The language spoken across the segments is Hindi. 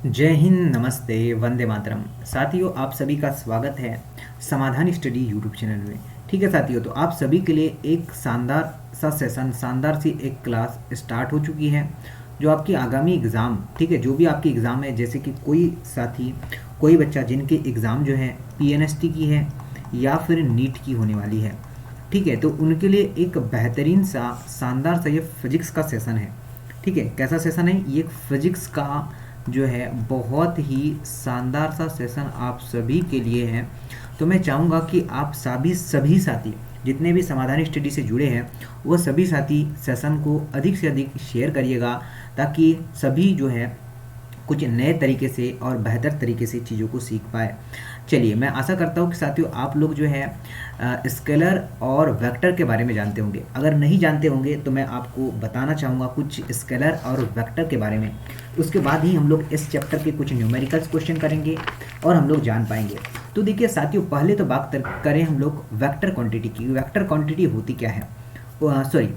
जय हिंद, नमस्ते, वंदे मातरम। साथियों, आप सभी का स्वागत है समाधान स्टडी यूट्यूब चैनल में। ठीक है साथियों, तो आप सभी के लिए एक शानदार सा सेशन, शानदार सी एक क्लास स्टार्ट हो चुकी है जो आपकी आगामी एग्ज़ाम, ठीक है, जो भी आपकी एग्ज़ाम है, जैसे कि कोई साथी, कोई बच्चा जिनके एग्ज़ाम जो है पीएनएसटी की है या फिर नीट की होने वाली है, ठीक है, तो उनके लिए एक बेहतरीन सा शानदार सा ये फिजिक्स का सेशन है। ठीक है, कैसा सेशन है ये? फिजिक्स का जो है बहुत ही शानदार सा सेशन आप सभी के लिए है। तो मैं चाहूँगा कि आप सभी साथी जितने भी समाधान स्टडी से जुड़े हैं वो सभी साथी सेशन को अधिक से अधिक शेयर करिएगा, ताकि सभी जो है कुछ नए तरीके से और बेहतर तरीके से चीज़ों को सीख पाए। चलिए, मैं आशा करता हूँ कि साथियों आप लोग जो है स्केलर और वेक्टर के बारे में जानते होंगे। अगर नहीं जानते होंगे तो मैं आपको बताना चाहूँगा कुछ स्केलर और वेक्टर के बारे में। उसके बाद ही हम लोग इस चैप्टर के कुछ न्यूमेरिकल्स क्वेश्चन करेंगे और हम लोग जान पाएंगे। तो देखिए साथियों, पहले तो बात करें हम लोग वेक्टर क्वांटिटी की। वेक्टर क्वांटिटी होती क्या है? सॉरी,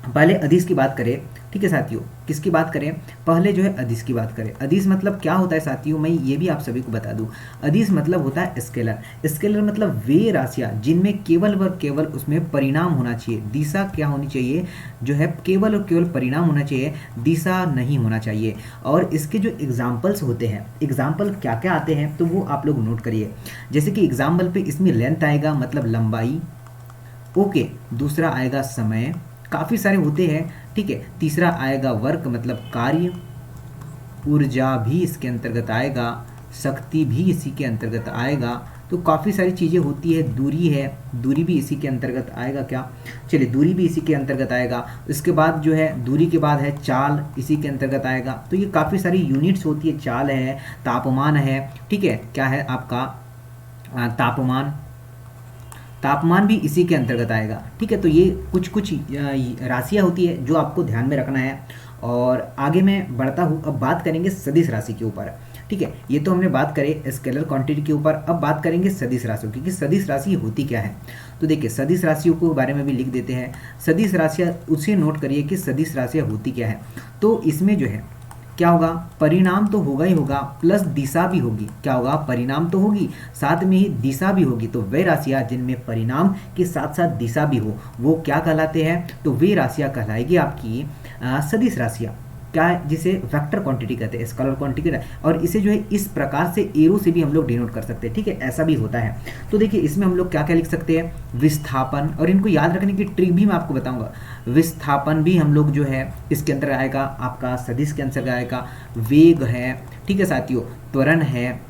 पहले अदिश की बात करें। ठीक है साथियों, किसकी बात करें? पहले जो है अदिश की बात करें। अदिश मतलब क्या होता है साथियों, मैं ये भी आप सभी को बता दूं। अदिश मतलब होता है स्केलर। स्केलर मतलब वे राशियां जिनमें केवल और केवल उसमें परिणाम होना चाहिए। दिशा क्या होनी चाहिए? जो है केवल और केवल परिणाम होना चाहिए, दिशा नहीं होना चाहिए। और इसके जो एग्जाम्पल्स होते हैं, एग्जाम्पल क्या क्या आते हैं तो वो आप लोग नोट करिए। जैसे कि एग्जाम्पल पे इसमें लेंथ आएगा, मतलब लंबाई। ओके, दूसरा आएगा समय, काफ़ी सारे होते हैं। ठीक है, तीसरा आएगा वर्क मतलब कार्य, ऊर्जा भी इसके अंतर्गत आएगा, शक्ति भी इसी के अंतर्गत आएगा। तो काफ़ी सारी चीज़ें होती है। दूरी है, दूरी भी इसी के अंतर्गत आएगा क्या? चलिए, दूरी भी इसी के अंतर्गत आएगा। इसके बाद जो है दूरी के बाद है चाल, इसी के अंतर्गत आएगा। तो ये काफ़ी सारी यूनिट्स होती है। चाल है, तापमान है, ठीक है, क्या है आपका तापमान, तापमान भी इसी के अंतर्गत आएगा। ठीक है, तो ये कुछ कुछ राशियाँ होती है जो आपको ध्यान में रखना है। और आगे मैं बढ़ता हूँ, अब बात करेंगे सदिश राशि के ऊपर। ठीक है, ये तो हमने बात करें स्केलर क्वांटिटी के ऊपर। अब बात करेंगे सदिश राशियों की कि सदिश राशि होती क्या है। तो देखिए, सदिश राशियों के बारे में भी लिख देते हैं। सदिश राशियाँ उसे नोट करिए कि सदिश राशियाँ होती क्या है। तो इसमें जो है क्या होगा? परिणाम तो होगा ही होगा, प्लस दिशा भी होगी। क्या होगा? परिणाम तो होगी, साथ में ही दिशा भी होगी। तो वे राशियाँ जिनमें परिणाम के साथ साथ दिशा भी हो वो क्या कहलाते हैं? तो वे राशियाँ कहलाएगी आपकी सदिश राशियाँ। क्या है? जिसे वेक्टर क्वांटिटी कहते हैं, स्केलर क्वांटिटी। और इसे जो है इस प्रकार से एरो से भी हम लोग डिनोट कर सकते हैं। ठीक है, ऐसा भी होता है। तो देखिए, इसमें हम लोग क्या क्या लिख सकते हैं? विस्थापन, और इनको याद रखने की ट्रिक भी मैं आपको बताऊंगा। विस्थापन भी हम लोग जो है इसके अंदर आएगा, आपका सदिश के अंदर आएगा। वेग है, ठीक है साथियों, त्वरण है,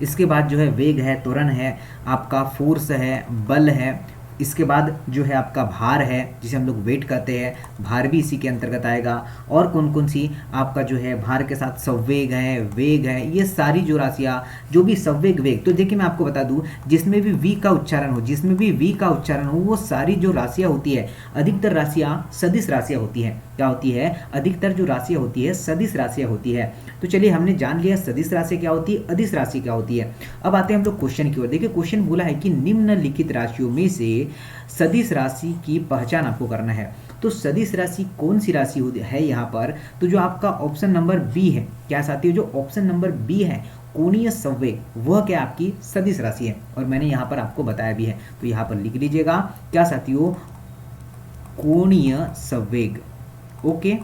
इसके बाद जो है वेग है, त्वरण है, आपका फोर्स है, बल है। इसके बाद जो है आपका भार है, जिसे हम लोग वेट कहते हैं, भार भी इसी के अंतर्गत आएगा। और कौन कौन सी? आपका जो है भार के साथ संवेग है, वेग है, ये सारी जो राशियाँ, जो भी संवेग, वेग, तो देखिए मैं आपको बता दूं, जिसमें भी वी का उच्चारण हो, जिसमें भी वी का उच्चारण हो, वो सारी जो राशियाँ होती है, अधिकतर राशियाँ सदिश राशियाँ होती हैं। क्या होती है? अधिकतर जो राशियाँ होती है सदिश राशियाँ होती है। तो चलिए, हमने जान लिया सदिश राशि क्या होती है, अदिश राशि क्या होती है। अब आते हैं हम लोग क्वेश्चन की ओर। देखिए, क्वेश्चन बोला है कि निम्नलिखित राशियों में से सदिश राशि की पहचान आपको करना है। तो सदिश राशि कौन सी राशि है यहाँ पर? तो जो आपका ऑप्शन नंबर बी है, क्या साथियों, जो ऑप्शन नंबर बी है, कोणीय संवेग, वह क्या आपकी सदिश राशि है। और मैंने यहाँ पर आपको बताया भी है, तो यहाँ पर लिख लीजिएगा, क्या साथियों? कोणीय संवेग। ओके,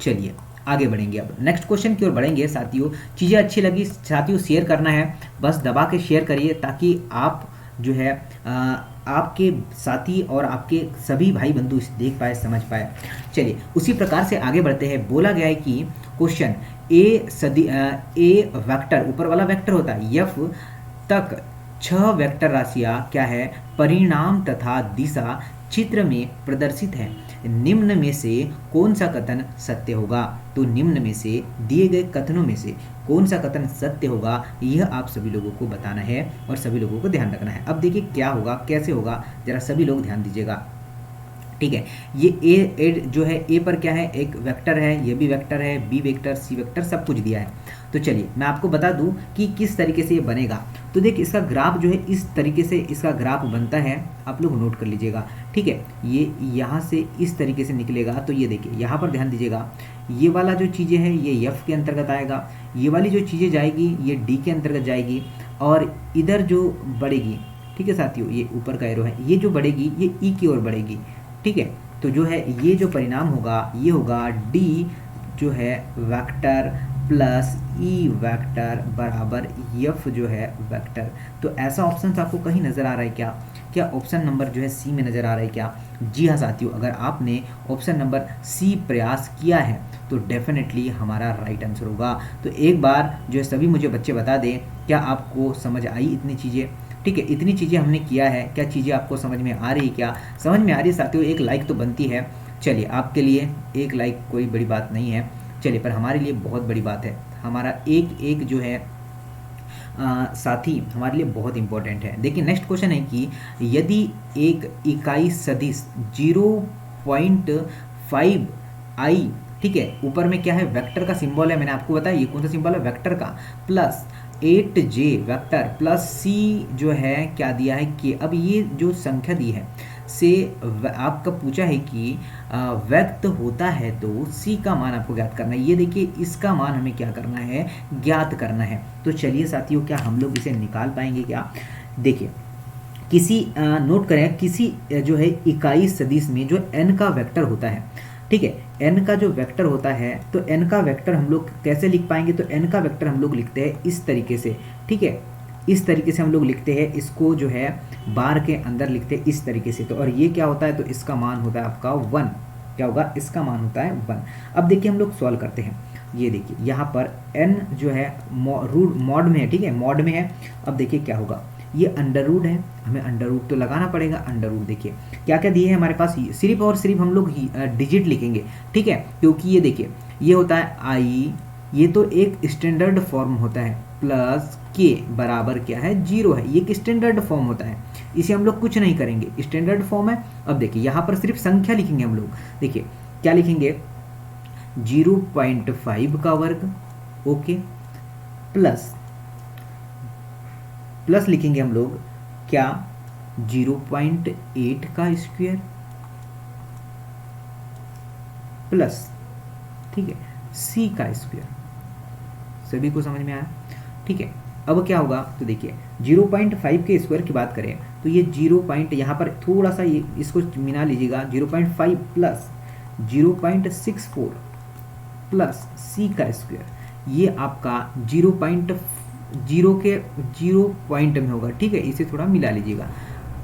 चलिए आगे बढ़ेंगे। अब नेक्स्ट क्वेश्चन की ओर बढ़ेंगे साथियों। चीज़ें अच्छी लगी साथियों, शेयर करना है, बस दबा के शेयर करिए, ताकि आप जो है आपके साथी और आपके सभी भाई बंधु इसे देख पाए, समझ पाए। चलिए, उसी प्रकार से आगे बढ़ते हैं। बोला गया है कि क्वेश्चन ए वेक्टर, ऊपर वाला वेक्टर होता है एफ तक 6 वेक्टर राशियाँ क्या है? परिणाम तथा दिशा चित्र में प्रदर्शित है। निम्न में से कौन सा कथन सत्य होगा? तो निम्न में से दिए गए कथनों में से कौन सा कथन सत्य होगा, यह आप सभी लोगों को बताना है और सभी लोगों को ध्यान रखना है। अब देखिए क्या होगा, कैसे होगा, जरा सभी लोग ध्यान दीजिएगा। ठीक है। ये ए जो है ए पर क्या है, एक वेक्टर है, ये भी वेक्टर है, बी वेक्टर, सी वेक्टर, सब कुछ दिया है। तो चलिए मैं आपको बता दूं कि किस तरीके से ये बनेगा। तो देख इसका ग्राफ जो है इस तरीके से इसका ग्राफ बनता है, आप लोग नोट कर लीजिएगा। ठीक है, ये यहाँ से इस तरीके से निकलेगा। तो ये देखिए यहाँ पर ध्यान दीजिएगा, ये वाला जो चीज़ें हैं ये एफ के अंतर्गत आएगा, ये वाली जो चीज़ें जाएगी ये डी के अंतर्गत जाएगी, और इधर जो बढ़ेगी, ठीक है साथियों, ये ऊपर का एरो है, ये जो बढ़ेगी ये ई की ओर बढ़ेगी। ठीक है, तो जो है ये जो परिणाम होगा ये होगा डी जो है वेक्टर प्लस ई वेक्टर बराबर एफ जो है वेक्टर। तो ऐसा ऑप्शन आपको कहीं नज़र आ रहा है क्या? क्या ऑप्शन नंबर जो है सी में नज़र आ रहा है क्या? जी हाँ साथियों, अगर आपने ऑप्शन नंबर सी प्रयास किया है तो डेफिनेटली हमारा राइट आंसर होगा। तो एक बार जो है सभी मुझे बच्चे बता दें, क्या आपको समझ आई इतनी चीज़ें? ठीक है, इतनी चीज़ें हमने किया है, क्या चीज़ें आपको समझ में आ रही? क्या समझ में आ रही है साथियों? एक लाइक तो बनती है। चलिए आपके लिए एक लाइक कोई बड़ी बात नहीं है, चलिए, पर हमारे लिए बहुत बड़ी बात है। हमारा एक एक जो है साथी हमारे लिए बहुत इंपॉर्टेंट है। देखिए नेक्स्ट क्वेश्चन है कि यदि एक इकाई सदिश 0.5 आई, ठीक है, ऊपर में क्या है, वेक्टर का सिंबल है, मैंने आपको बताया ये कौन सा सिंबल है, वेक्टर का, plus 8j vector plus c जो है क्या दिया है कि अब ये जो संख्या दी है से आपका पूछा है कि व्यक्त होता है तो c का मान आपको ज्ञात करना है। ये देखिए इसका मान हमें क्या करना है, ज्ञात करना है। तो चलिए साथियों, क्या हम लोग इसे निकाल पाएंगे क्या? देखिए किसी नोट करें, किसी जो है इकाई सदिश में जो n का वेक्टर होता है, ठीक है, n का जो वेक्टर होता है, तो n का वेक्टर हम लोग कैसे लिख पाएंगे? तो n का वेक्टर हम लोग लिखते हैं इस तरीके से, ठीक है, इस तरीके से हम लोग लिखते हैं इसको, जो है बार के अंदर लिखते हैं इस तरीके से। तो और ये क्या होता है, तो इसका मान होता है आपका 1। क्या होगा, इसका मान होता है 1। अब देखिए हम लोग सॉल्व करते हैं। ये देखिए यहाँ पर n जो है रूट मॉड में है, ठीक है, मॉड में है। अब देखिए क्या होगा, ये अंडर रूट है, हमें अंडर रूट तो लगाना पड़ेगा। अंडर रूट देखिए क्या क्या दिए हैं हमारे पास, सिर्फ और सिर्फ हम लोग डिजिट लिखेंगे, ठीक है, क्योंकि ये देखिए ये होता है आई, ये तो एक स्टैंडर्ड फॉर्म होता है, प्लस के बराबर क्या है, 0 है, ये एक स्टैंडर्ड फॉर्म होता है, इसे हम लोग कुछ नहीं करेंगे, स्टैंडर्ड फॉर्म है। अब देखिए यहाँ पर सिर्फ संख्या लिखेंगे हम लोग, देखिए क्या लिखेंगे, 0.5 का वर्ग, ओके, प्लस लिखेंगे हम लोग क्या, 0.8 का स्क्वायर, प्लस, ठीक है, c का स्क्वायर। सभी को समझ में आया? ठीक है, अब क्या होगा, तो देखिए 0.5 के स्क्वायर की बात करें तो ये 0. यहाँ पर थोड़ा सा ये इसको मिला लीजिएगा, 0.5 प्लस 0.64 प्लस c का स्क्वायर, ये आपका 0.0 के 0 पॉइंट में होगा, ठीक है, इसे थोड़ा मिला लीजिएगा।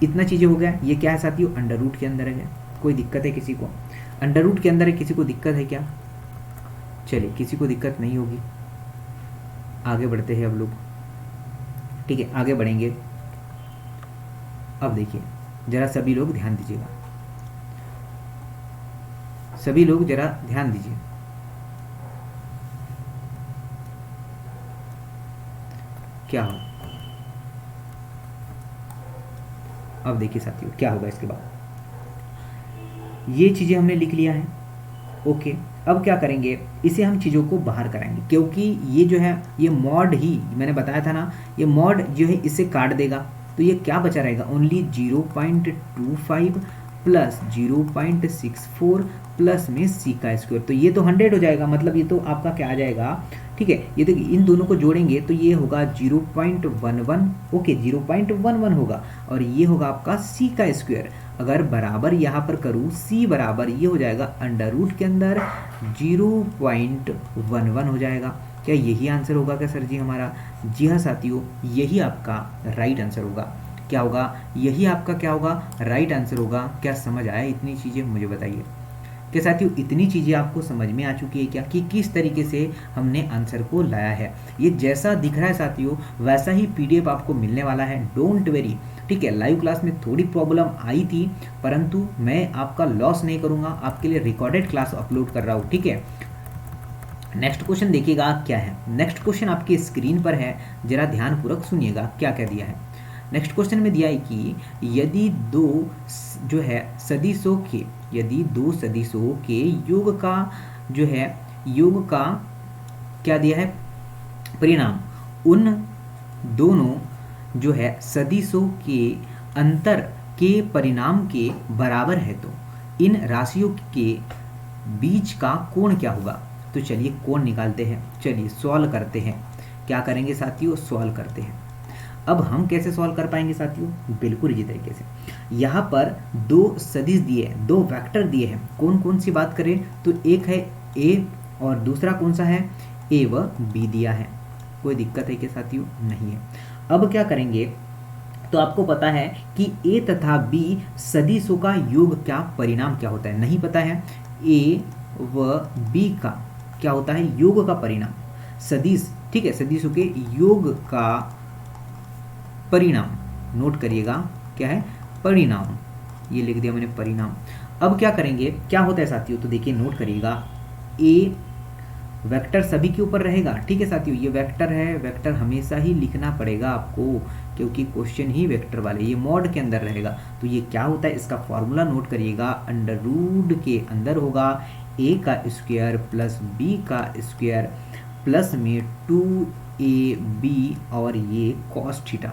इतना चीज़ें हो गया। ये क्या है साथियों, अंडर रूट के अंदर है। कोई दिक्कत है किसी को? अंडर रूट के अंदर है, किसी को दिक्कत है क्या? चलिए किसी को दिक्कत नहीं होगी, आगे बढ़ते हैं अब लोग, ठीक है, आगे बढ़ेंगे। अब देखिए जरा सभी लोग ध्यान दीजिएगा, सभी लोग जरा ध्यान दीजिए। क्या हो, अब देखिए साथियों क्या होगा इसके बाद, ये चीजें हमने लिख लिया है, ओके। अब क्या करेंगे, इसे हम चीज़ों को बाहर कराएंगे, क्योंकि ये जो है ये मॉड ही मैंने बताया था ना, ये मॉड जो है इसे काट देगा, तो ये क्या बचा रहेगा, ओनली 0.25 प्लस 0.64 प्लस में c का स्क्वायर, तो ये तो 100 हो जाएगा, मतलब ये तो आपका क्या आ जाएगा, ठीक है, ये तो इन दोनों को जोड़ेंगे तो ये होगा 0.11, ओके, 0.11 होगा, और ये होगा आपका c का स्क्वायर। अगर बराबर यहाँ पर करूँ, c बराबर ये हो जाएगा अंडर रूट के अंदर 0.11 हो जाएगा। क्या यही आंसर होगा क्या सर जी हमारा? जी हाँ साथियों, यही आपका राइट आंसर होगा। क्या होगा, यही आपका क्या होगा, राइट आंसर होगा। क्या समझ आया इतनी चीज़ें, मुझे बताइए। क्या साथियों इतनी चीज़ें आपको समझ में आ चुकी है क्या, कि किस तरीके से हमने आंसर को लाया है? ये जैसा दिख रहा है साथियों वैसा ही PDF आपको मिलने वाला है, डोंट वेरी, ठीक है। लाइव क्लास में थोड़ी प्रॉब्लम आई थी, परंतु मैं आपका लॉस नहीं करूँगा, आपके लिए रिकॉर्डेड क्लास अपलोड कर रहा हूँ, ठीक है। नेक्स्ट क्वेश्चन देखिएगा क्या है। नेक्स्ट क्वेश्चन आपकी स्क्रीन पर है, जरा ध्यानपूर्वक सुनिएगा क्या क्या दिया है। नेक्स्ट क्वेश्चन में दिया है कि यदि दो जो है सदिशों के यदि दो सदिशों के योग का जो है योग का क्या दिया है परिणाम उन दोनों जो है सदिशों के अंतर के परिणाम के बराबर है तो इन राशियों के बीच का कोण क्या होगा। तो चलिए कोण निकालते हैं, चलिए सॉल्व करते हैं। क्या करेंगे साथियों, सॉल्व करते हैं। अब हम कैसे सॉल्व कर पाएंगे साथियों, बिल्कुल इसी तरीके से। यहाँ पर दो सदिश दिए हैं, दो वेक्टर दिए हैं। कौन कौन सी बात करें तो एक है ए और दूसरा कौन सा है, ए व बी दिया है। कोई दिक्कत है क्या साथियों, नहीं है। अब क्या करेंगे तो आपको पता है कि ए तथा बी सदिशों का योग क्या परिणाम क्या होता है, नहीं पता है। ए व बी का क्या होता है, योग का परिणाम। सदिश, ठीक है, सदिशों के योग का परिणाम नोट करिएगा, क्या है परिणाम, ये लिख दिया मैंने परिणाम। अब क्या करेंगे, क्या होता है साथियों, तो देखिए नोट करिएगा। ए वेक्टर सभी के ऊपर रहेगा, ठीक है साथियों, ये वेक्टर है, वेक्टर हमेशा ही लिखना पड़ेगा आपको क्योंकि क्वेश्चन ही वेक्टर वाले, ये मॉड के अंदर रहेगा। तो ये क्या होता है, इसका फॉर्मूला नोट करिएगा। अंडर रूट के अंदर होगा ए का स्क्वायर प्लस बी का स्क्वायर प्लस में 2ab और ये कॉस थीटा।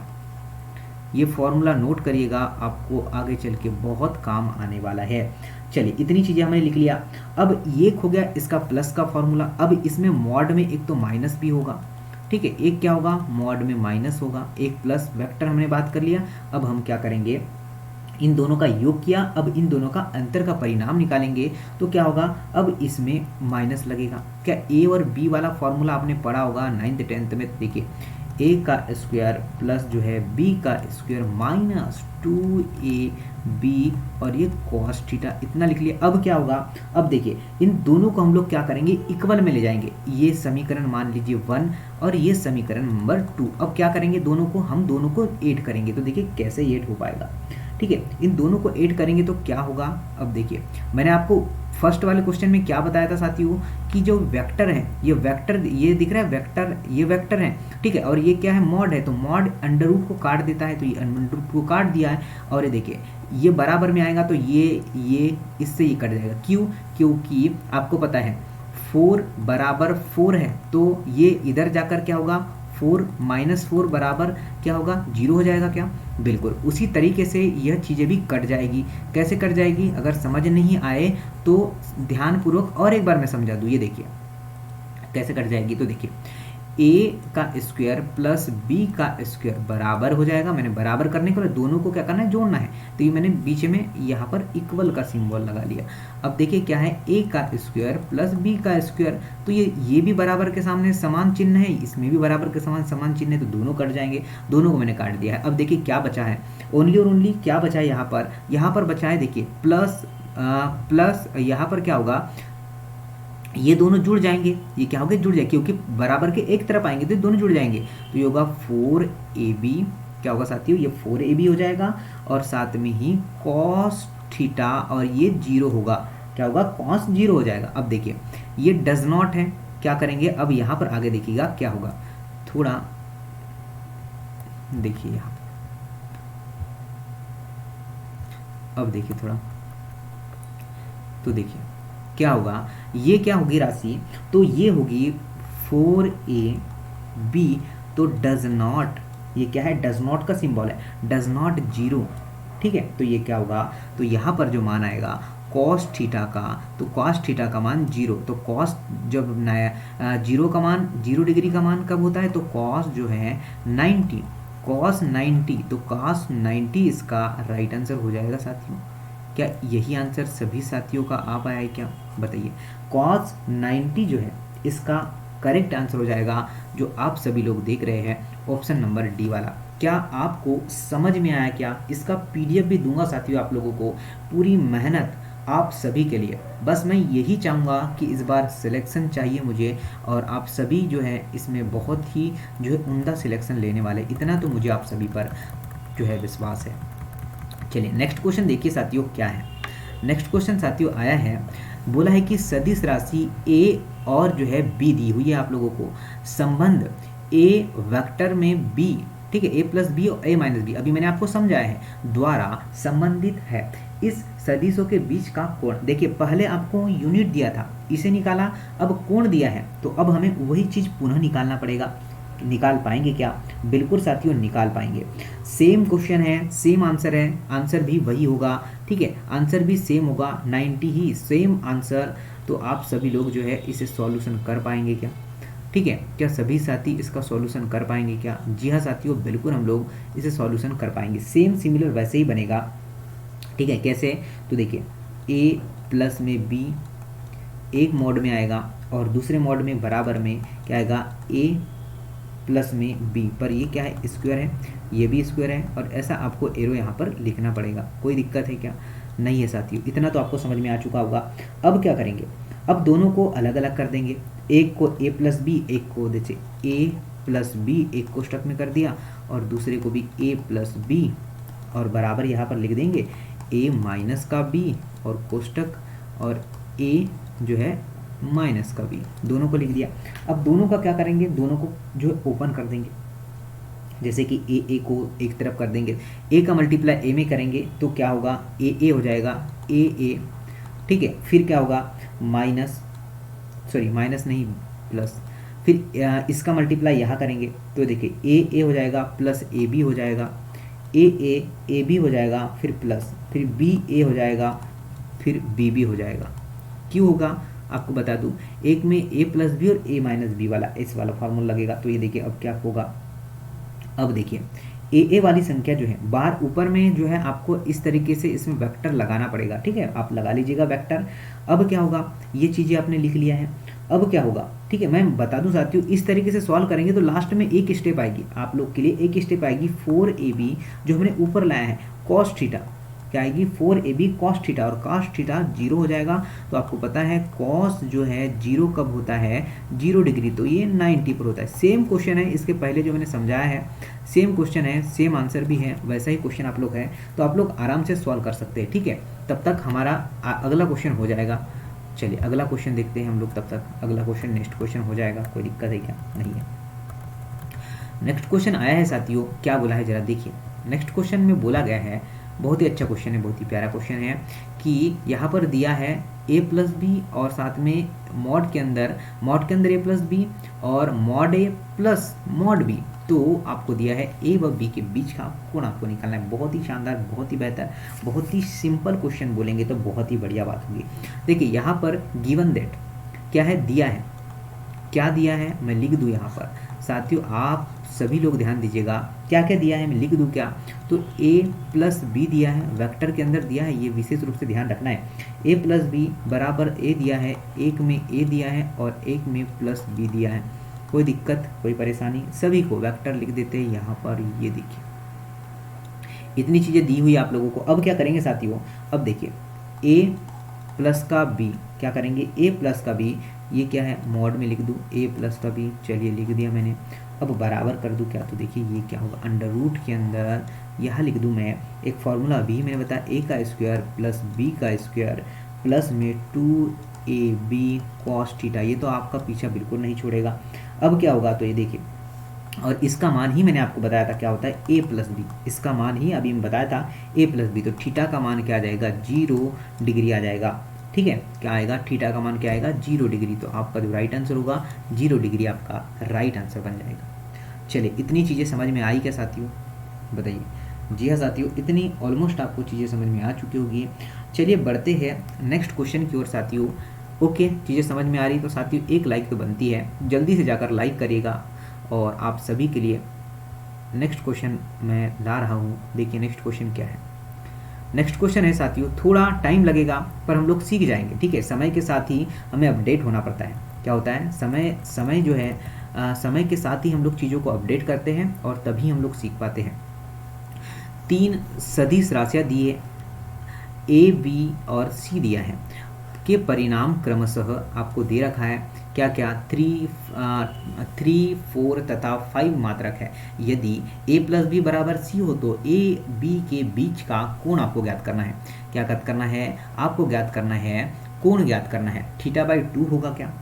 ये फॉर्मूला नोट करिएगा, आपको आगे चल के बहुत काम आने वाला है। चलिए इतनी चीज़ें हमने लिख लिया। अब ये हो गया इसका प्लस का फॉर्मूला। अब इसमें मॉड में एक तो माइनस भी होगा, ठीक है, एक क्या होगा मॉड में माइनस होगा, एक प्लस, वेक्टर हमने बात कर लिया। अब हम क्या करेंगे, इन दोनों का योग किया, अब इन दोनों का अंतर का परिणाम निकालेंगे तो क्या होगा, अब इसमें माइनस लगेगा। क्या ए और बी वाला फॉर्मूला आपने पढ़ा होगा 9th 10th में। देखिए ए का स्क्वायर प्लस जो है बी का स्क्वायर माइनस 2ab और ये कॉस थीटा, इतना लिख लिया। अब क्या होगा, अब देखिए इन दोनों को हम लोग क्या करेंगे, इक्वल में ले जाएंगे। ये समीकरण मान लीजिए 1 और ये समीकरण नंबर 2। अब क्या करेंगे, दोनों को हम दोनों को ऐड करेंगे। तो देखिए कैसे ऐड हो पाएगा, ठीक है, इन दोनों को ऐड करेंगे तो क्या होगा। अब देखिए मैंने आपको फर्स्ट वाले क्वेश्चन में क्या बताया था साथियों कि जो वेक्टर है, ये वेक्टर, ये दिख रहा है वेक्टर, ये वेक्टर है, ठीक है, और ये क्या है मॉड है, तो मॉड अंडर रूट को काट देता है, तो ये अंडर रूट को काट दिया है। और ये देखिए ये बराबर में आएगा तो ये इससे ये कट जाएगा। क्यों, क्योंकि आपको पता है 4 बराबर 4 है, तो ये इधर जाकर क्या होगा 4 माइनस 4 बराबर क्या होगा 0 हो जाएगा क्या, बिल्कुल उसी तरीके से यह चीज़ें भी कट जाएगी। कैसे कट जाएगी, अगर समझ नहीं आए तो ध्यानपूर्वक और एक बार मैं समझा दूँ। ये देखिए कैसे कट जाएगी, तो देखिए ए का स्क्वायर प्लस बी का स्क्वायर बराबर हो जाएगा। मैंने बराबर करने के लिए दोनों को क्या करना है, जोड़ना है, तो ये मैंने बीच में यहाँ पर इक्वल का सिंबल लगा लिया। अब देखिए क्या है, ए का स्क्वायर प्लस बी का स्क्वायर, तो ये भी बराबर के सामने समान चिन्ह है, इसमें भी बराबर के समान चिन्ह है, तो दोनों कट जाएंगे। दोनों को मैंने काट दिया है। अब देखिए क्या बचा है, ओनली और ओनली क्या बचा है, यहाँ पर बचा है देखिए प्लस यहाँ पर क्या होगा, ये दोनों जुड़ जाएंगे, ये क्या होगा जुड़ जाएंगे क्योंकि बराबर के एक तरफ आएंगे तो दोनों जुड़ जाएंगे। तो ये होगा 4ab, क्या होगा साथियों, ये 4ab हो जाएगा और साथ में ही कॉस थीटा और ये 0 होगा, क्या होगा कॉस 0 हो जाएगा। अब देखिए ये डज नॉट है, क्या करेंगे, अब यहाँ पर आगे देखिएगा क्या होगा, थोड़ा देखिए यहाँ, अब देखिए थोड़ा, तो देखिए क्या होगा, ये क्या होगी राशि, तो ये होगी 4ab, तो डज नॉट, ये क्या है डज नॉट का सिंबल है, डज नॉट 0, ठीक है, तो ये क्या होगा, तो यहाँ पर जो मान आएगा कॉस थीटा का, तो कॉस थीटा का मान 0, तो कॉस जब नया 0 का मान 0 डिग्री का मान कब होता है, तो कॉस जो है 90, कॉस 90, तो कॉस 90 इसका राइट आंसर हो जाएगा साथियों। क्या यही आंसर सभी साथियों का आ पाया है क्या, बताइए। कॉस 90 जो है इसका करेक्ट आंसर हो जाएगा, जो आप सभी लोग देख रहे हैं ऑप्शन नंबर डी वाला। क्या आपको समझ में आया क्या, इसका पीडीएफ भी दूंगा साथियों आप लोगों को, पूरी मेहनत आप सभी के लिए। बस मैं यही चाहूँगा कि इस बार सिलेक्शन चाहिए मुझे, और आप सभी जो है इसमें बहुत ही जो है उम्दा सिलेक्शन लेने वाले, इतना तो मुझे आप सभी पर जो है विश्वास है। चलिए नेक्स्ट क्वेश्चन देखिए साथियों क्या है। नेक्स्ट क्वेश्चन साथियों आया है, बोला है कि सदिश राशि ए और जो है बी दी हुई है आप लोगों को, संबंध ए वेक्टर में बी ठीक है, ए प्लस बी और ए माइनस बी अभी मैंने आपको समझाया है द्वारा संबंधित है। इस सदिशों के बीच का कोण, देखिए पहले आपको यूनिट दिया था, इसे निकाला, अब कोण दिया है, तो अब हमें वही चीज़ पुनः निकालना पड़ेगा। निकाल पाएंगे क्या? बिल्कुल साथियों निकाल पाएंगे। सेम क्वेश्चन है, सेम आंसर है, आंसर भी वही होगा, ठीक है, आंसर भी सेम होगा, 90 ही सेम आंसर। तो आप सभी लोग जो है इसे सॉल्यूशन कर पाएंगे क्या? ठीक है, क्या सभी साथी इसका सॉल्यूशन कर पाएंगे क्या? जी हाँ साथियों, बिल्कुल हम लोग इसे सॉल्यूशन कर पाएंगे, सेम सिमिलर वैसे ही बनेगा। ठीक है, कैसे? तो देखिए a प्लस में b एक मोड में आएगा और दूसरे मोड में बराबर में क्या आएगा, a प्लस में b, पर ये क्या है, स्क्वायर है, ये भी स्क्वायर है, और ऐसा आपको एरो यहाँ पर लिखना पड़ेगा। कोई दिक्कत है क्या? नहीं है साथियों, इतना तो आपको समझ में आ चुका होगा। अब क्या करेंगे, अब दोनों को अलग अलग कर देंगे, एक को a प्लस बी, एक को जैसे a प्लस बी एक कोष्टक में कर दिया और दूसरे को भी a प्लस बी, और बराबर यहाँ पर लिख देंगे a माइनस का b और कोष्टक, और a जो है माइनस का b, दोनों को लिख दिया। अब दोनों का क्या करेंगे, दोनों को जो है ओपन कर देंगे, जैसे कि a को एक तरफ कर देंगे, a का मल्टीप्लाई a में करेंगे तो क्या होगा, a हो जाएगा a, ठीक है, फिर क्या होगा, माइनस नहीं प्लस, फिर इसका मल्टीप्लाई यहाँ करेंगे तो देखिए a हो जाएगा प्लस ab हो जाएगा, ab हो जाएगा, फिर प्लस, फिर ba हो जाएगा, फिर bb हो जाएगा। क्यों होगा आपको बता दूं, एक में a प्लस बी और a माइनस बी वाला इस वाला फार्मूला लगेगा। तो ये देखिए अब क्या होगा, अब देखिए ए वाली संख्या जो है बाहर ऊपर में जो है आपको इस तरीके से इसमें वेक्टर लगाना पड़ेगा, ठीक है, आप लगा लीजिएगा वेक्टर। अब क्या होगा, ये चीज़ें आपने लिख लिया है, अब क्या होगा, ठीक है, मैं बता दूं साथियों, इस तरीके से सॉल्व करेंगे तो लास्ट में एक स्टेप आएगी आप लोग के लिए, एक स्टेप आएगी 4ab जो हमने ऊपर लाया है कॉस थीटा, क्या आएगी 4ab कॉस थीटा, और कॉस थीटा 0 हो जाएगा। तो आपको पता है कॉस जो है 0 कब होता है, 0 डिग्री, तो ये 90 पर होता है। सेम क्वेश्चन है, इसके पहले जो मैंने समझाया है सेम क्वेश्चन है, सेम आंसर भी है, वैसा ही क्वेश्चन आप लोग है, तो आप लोग आराम से सॉल्व कर सकते हैं। ठीक है, तब तक हमारा अगला क्वेश्चन हो जाएगा। चलिए अगला क्वेश्चन देखते हैं हम लोग, तब तक अगला क्वेश्चन नेक्स्ट क्वेश्चन हो जाएगा, कोई दिक्कत है क्या? नहीं है। नेक्स्ट क्वेश्चन आया है साथियों, क्या बोला है जरा देखिए। नेक्स्ट क्वेश्चन में बोला गया है, बहुत ही अच्छा क्वेश्चन है, बहुत ही प्यारा क्वेश्चन है, कि यहाँ पर दिया है a प्लस बी और साथ में मॉड के अंदर a प्लस बी और mod a plus mod b, तो आपको दिया है a व b के बीच का कोण आपको निकालना है। बहुत ही शानदार, बहुत ही बेहतर, बहुत ही सिंपल क्वेश्चन बोलेंगे तो बहुत ही बढ़िया बात होगी। देखिए यहाँ पर गिवन दैट क्या है, दिया है, क्या दिया है मैं लिख दूँ यहाँ पर साथियों, आप सभी लोग ध्यान दीजिएगा, क्या क्या दिया है मैं लिख दूँ क्या, तो a प्लस बी दिया है, वेक्टर के अंदर दिया है, ये विशेष रूप से ध्यान रखना है। a प्लस बी बराबर a दिया है, एक में a दिया है और एक में प्लस b दिया है। कोई दिक्कत, कोई परेशानी? सभी को वेक्टर लिख देते हैं यहाँ पर। ये देखिए इतनी चीज़ें दी हुई आप लोगों को। अब क्या करेंगे साथियों, अब देखिए a प्लस का b, क्या करेंगे a प्लस का b, ये क्या है मॉड में लिख दूँ a प्लस का b, चलिए लिख दिया मैंने। अब बराबर कर दूँ क्या, तो देखिए ये क्या होगा, अंडर रूट के अंदर यहाँ लिख दूँ मैं एक फार्मूला भी मैंने बताया, a का स्क्वायर प्लस b का स्क्वायर प्लस में 2ab कॉस थीटा, ये तो आपका पीछा बिल्कुल नहीं छोड़ेगा। अब क्या होगा, तो ये देखिए, और इसका मान ही मैंने आपको बताया था क्या होता है a प्लस बी, इसका मान ही अभी मैं बताया था a प्लस बी, तो थीटा का मान क्या आ जाएगा, 0 डिग्री आ जाएगा। ठीक है, क्या आएगा, थीटा का मान क्या आएगा, 0 डिग्री। तो आपका जो राइट आंसर होगा 0 डिग्री आपका राइट आंसर बन जाएगा। चलिए इतनी चीज़ें समझ में आई क्या साथियों, बताइए। जी हाँ साथियों, इतनी ऑलमोस्ट आपको चीज़ें समझ में आ चुकी होगी। चलिए बढ़ते हैं नेक्स्ट क्वेश्चन की ओर साथियों। ओके, चीज़ें समझ में आ रही तो साथियों एक लाइक तो बनती है, जल्दी से जाकर लाइक करिएगा। और आप सभी के लिए नेक्स्ट क्वेश्चन मैं ला रहा हूँ। देखिए नेक्स्ट क्वेश्चन क्या है। नेक्स्ट क्वेश्चन है साथियों, थोड़ा टाइम लगेगा पर हम लोग सीख जाएंगे। ठीक है, समय के साथ ही हमें अपडेट होना पड़ता है। क्या होता है, समय जो है समय के साथ ही हम लोग चीज़ों को अपडेट करते हैं और तभी हम लोग सीख पाते हैं। 3 सदिश राशियाँ दिए a, b और c दिया है, के परिणाम क्रमशः आपको दे रखा है क्या क्या, 3, 4 तथा 5 मात्रक है। यदि a प्लस बी बराबर c हो तो a b के बीच का कोण आपको ज्ञात करना है। क्या ज्ञात करना है, आपको ज्ञात करना है, कोण ज्ञात करना है। θ/2 होगा क्या,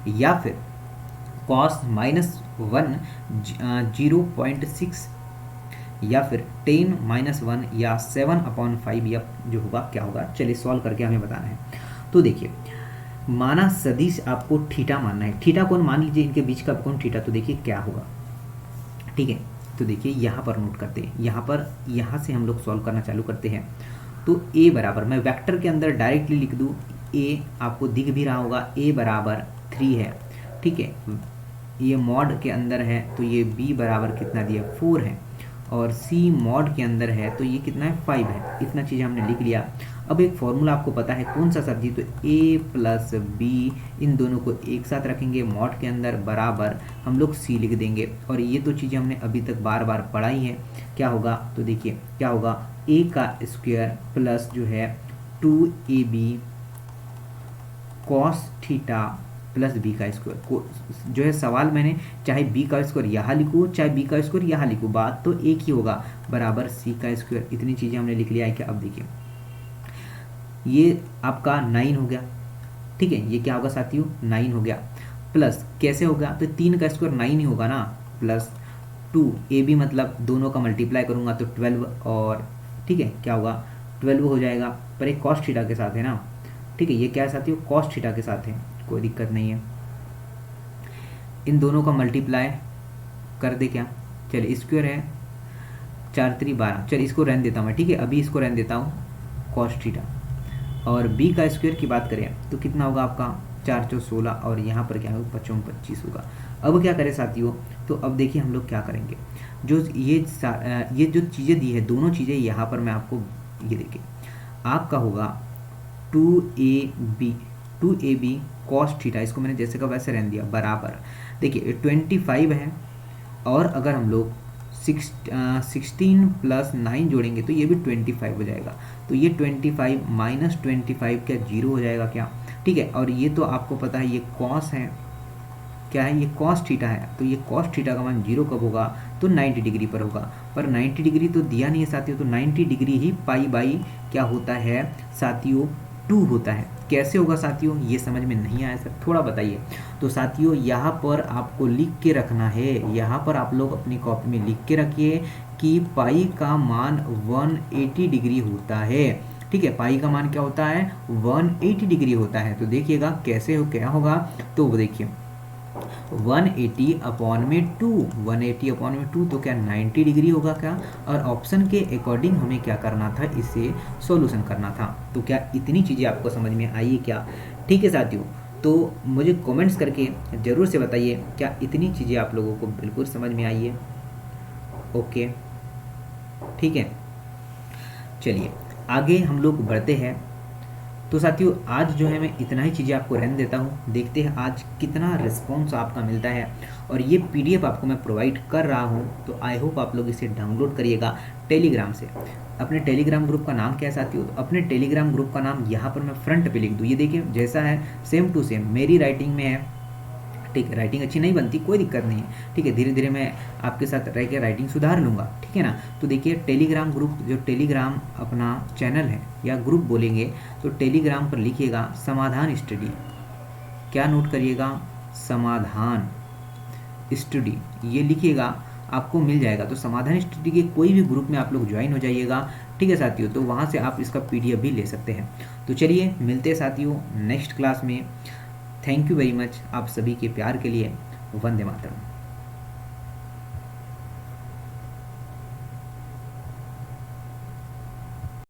या फिर cos -1 0.6 या फिर 10-1 या 7/5 या जो होगा क्या होगा। चलिए सॉल्व करके हमें बताना है। तो देखिए माना सदिश आपको थीटा मानना है, थीटा कौन मान लीजिए, इनके बीच का कौन थीटा, तो देखिए क्या होगा। ठीक है, तो देखिए यहाँ पर नोट करते हैं, यहाँ से हम लोग सॉल्व करना चालू करते हैं। तो a बराबर, मैं वेक्टर के अंदर डायरेक्टली लिख दूँ, a आपको दिख भी रहा होगा, a बराबर 3 है। ठीक है, ये मॉड के अंदर है तो ये b बराबर कितना दिया 4 है, और c मॉड के अंदर है तो ये कितना है 5 है। इतना चीज़ हमने लिख लिया। अब एक फॉर्मूला आपको पता है कौन सा सर जी, तो a प्लस बी, इन दोनों को एक साथ रखेंगे मॉड के अंदर, बराबर हम लोग c लिख देंगे। और ये तो चीज़ें हमने अभी तक बार बार पढ़ाई हैं। क्या होगा, तो देखिए क्या होगा, a का स्क्वायर प्लस जो है 2ab cos theta plus B का स्क्वायर को, जो है सवाल मैंने चाहे बी का स्क्वायर यहाँ लिखूँ चाहे बी का स्क्वायर यहाँ लिखूँ, बात तो एक ही होगा, बराबर सी का स्क्वायर। इतनी चीज़ें हमने लिख लिया है। क्या, अब देखिए ये आपका 9 हो गया। ठीक है, ये क्या होगा साथियों, 9 हो गया। प्लस कैसे होगा, तो 3 का स्क्वायर 9 ही होगा ना, प्लस 2ab मतलब दोनों का मल्टीप्लाई करूँगा तो 12, और ठीक है क्या होगा 12 हो जाएगा, पर एक कॉस थीटा के साथ है ना। ठीक है, ये क्या है साथियों, कॉस थीटा के साथ है, कोई दिक्कत नहीं है। इन दोनों का मल्टीप्लाई कर दे क्या, चलिए स्क्वायर है 4 3 12, चलिए इसको रहने देता हूँ मैं। ठीक है, अभी इसको रहने देता हूँ कॉस थीटा। और b का स्क्वायर की बात करें तो कितना होगा आपका 4 4 16, और यहाँ पर क्या होगा 5 25 होगा। अब क्या करें साथियों, तो अब देखिए हम लोग क्या करेंगे, जो ये जो चीज़ें दी है, दोनों चीज़ें यहाँ पर मैं आपको, ये देखिए आपका होगा 2ab कॉस थीटा, इसको मैंने जैसे का वैसे रहने दिया, बराबर देखिए 25 है, और अगर हम लोग 16 प्लस 9 जोड़ेंगे तो ये भी 25 हो जाएगा। तो ये 25 माइनस 25 क्या 0 हो जाएगा क्या। ठीक है, और ये तो आपको पता है ये कॉस है, क्या है ये कॉस थीटा है, तो ये कॉस थीटा का मान 0 कब होगा, तो 90 डिग्री पर होगा। पर 90 डिग्री तो दिया नहीं है साथियों, तो 90 डिग्री ही पाई बाई क्या होता है साथियों 2 होता है। कैसे होगा साथियों, ये समझ में नहीं आया सर, थोड़ा बताइए। तो साथियों यहाँ पर आपको लिख के रखना है, यहाँ पर आप लोग अपनी कॉपी में लिख के रखिए कि पाई का मान 180 डिग्री होता है। ठीक है, पाई का मान क्या होता है 180 डिग्री होता है। तो देखिएगा कैसे हो, क्या होगा, तो वो देखिए 180 अपॉन में 2, 180 अपॉन में 2 तो क्या 90 डिग्री होगा क्या। और ऑप्शन के अकॉर्डिंग हमें क्या करना था, इसे सॉल्यूशन करना था। तो क्या इतनी चीज़ें आपको समझ में आई क्या। ठीक है साथियों, तो मुझे कमेंट्स करके ज़रूर से बताइए क्या इतनी चीज़ें आप लोगों को बिल्कुल समझ में आई है। ओके ठीक है, चलिए आगे हम लोग बढ़ते हैं। तो साथियों आज जो है मैं इतना ही चीज़ें आपको रहने देता हूँ, देखते हैं आज कितना रिस्पॉन्स आपका मिलता है। और ये पीडीएफ आपको मैं प्रोवाइड कर रहा हूँ, तो आई होप आप लोग इसे डाउनलोड करिएगा टेलीग्राम से। अपने टेलीग्राम ग्रुप का नाम क्या है साथियों, तो अपने टेलीग्राम ग्रुप का नाम यहाँ पर मैं फ्रंट पे लिख दूँ, ये देखिए जैसा है सेम टू सेम मेरी राइटिंग में है। ठीक है, राइटिंग अच्छी नहीं बनती कोई दिक्कत नहीं है, ठीक है, धीरे धीरे मैं आपके साथ रह के राइटिंग सुधार लूँगा। ठीक है ना। तो देखिए टेलीग्राम ग्रुप, जो टेलीग्राम अपना चैनल है या ग्रुप बोलेंगे, तो टेलीग्राम पर लिखिएगा समाधान स्टडी, क्या नोट करिएगा समाधान स्टडी, ये लिखिएगा आपको मिल जाएगा। तो समाधान स्टडी के कोई भी ग्रुप में आप लोग ज्वाइन हो जाइएगा। ठीक है साथियों, तो वहाँ से आप इसका पीडीएफ भी ले सकते हैं। तो चलिए मिलते हैं साथियों नेक्स्ट क्लास में। थैंक यू वेरी मच आप सभी के प्यार के लिए। वंदे मातरम।